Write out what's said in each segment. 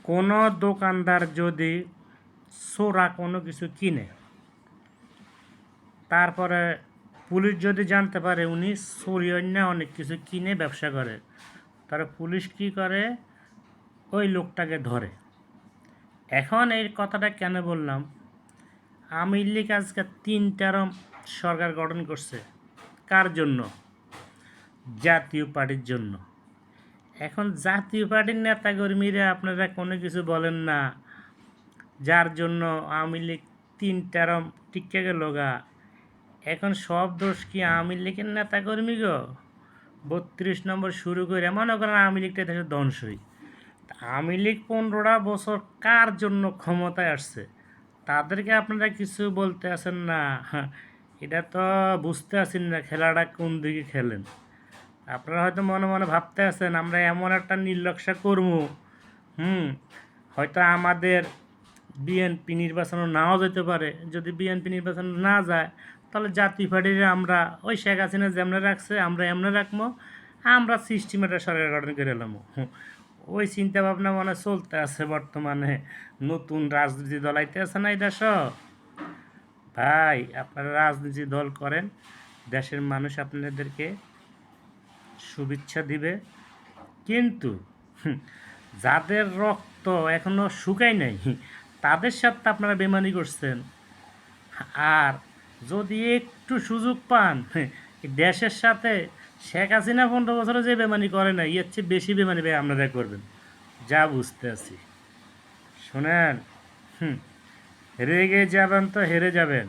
কোনো দোকানদার যদি চোরা কোনো কিছু কিনে, তারপরে পুলিশ যদি জানতে পারে উনি চুরি অন্য অনেক কিছু কিনে ব্যবসা করে, তাহলে পুলিশ কী করে, ওই লোকটাকে ধরে। এখন এই কথাটা কেন বললাম, আওয়ামী লীগ আজকে 3 টার্ম সরকার গঠন করছে। কার জন্য? জাতীয় পার্টির জন্য। এখন জাতীয় পার্টির নেতাকর্মীরা আপনারা কোনো কিছু বলেন না, যার জন্য আওয়ামী লীগ 3 টার্ম টিকে গেল গা। এখন সব দোষ কি আওয়ামী লীগের নেতাকর্মী গো? 32 নম্বর শুরু করে মনে করেন আওয়ামী লীগটা দেশের ধ্বংসই। আওয়ামী লীগ 15টা বছর কার জন্য ক্ষমতায় আসছে, তাদেরকে আপনারা কিছু বলতে আসেন না। এটা তো বুঝতে আসেন না খেলাটা কোন দিকে খেলেন। আপনারা হয়তো মনে মনে ভাবতে আছেন আমরা এমন একটা নির্লক্ষা করবো, হয়তো আমাদের বিএনপি নির্বাচনও নাও যেতে পারে। যদি বিএনপি নির্বাচন না যায়, তাহলে জাতীয় পার্টির আমরা ওই শেখ হাসিনা যেমনে রাখছে আমরা এমনি রাখবো, আমরা সিস্টেমের সরকার গঠন করে এলাম। ওই চিন্তা ভাবনা মনে চলতে আছে বর্তমানে। নতুন রাজনীতি দল আইতে আছে না এই দেশ। ভাই আপনারা রাজনীতি দল করেন, দেশের মানুষ আপনাদেরকে শুভেচ্ছা দিবে, কিন্তু যাদের রক্ত এখনো শুকায় নাই তাদের সাথে আপনারা বেমানি করছেন। আর যদি একটু সুযোগ পান দেশের সাথে, শেখ হাসিনা 15 বছরে যে বেমানি করে না, এর চেয়ে বেশি বেমানি ভাই আপনারা করবেন, যা বুঝতে আছি। শোনেন, রেগে যাবেন তো হেরে যাবেন।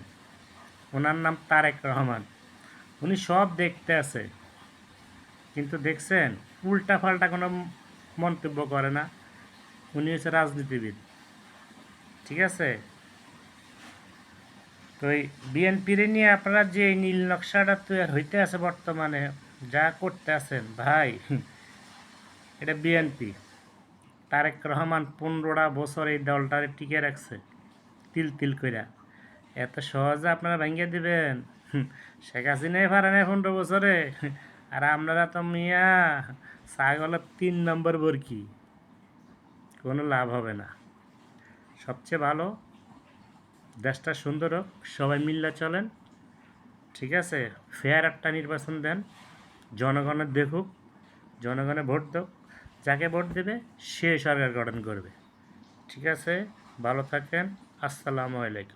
ওনার নাম তারেক রহমান, উনি সব দেখতে আছে, কিন্তু দেখছেন উল্টা পাল্টা কোনো মন্তব্য করে না। উনি হচ্ছে রাজনীতিবিদ, ঠিক আছে? তো এই বিএনপির নিয়ে আপনারা যে নীল নকশাটা তৈরি হইতে আছে বর্তমানে, যা করতে আছেন ভাই, এটা বিএনপি তারেক রহমান 15টা বছর এই দলটারে টিকে রাখছে তিল তিল কইরা। এত সহজে আপনারা ভেঙে দিবেন? শেখ হাসিনাই পারে না 15 বছরে, আর আপনারা তো মিয়া ছাগলের 3 নম্বর বরকি, কোনো লাভ হবে না। সবচেয়ে ভালো দেশটা সুন্দর হোক, সবাই মিল্লা চলেন, ঠিক আছে? ফেয়ার একটা নির্বাচন দেন, জনগণের দেখুক, জনগণে ভোট দেখ, যাকে ভোট দেবে সে সরকার গঠন করবে, ঠিক আছে? ভালো থাকেন, আসসালামু আলাইকুম।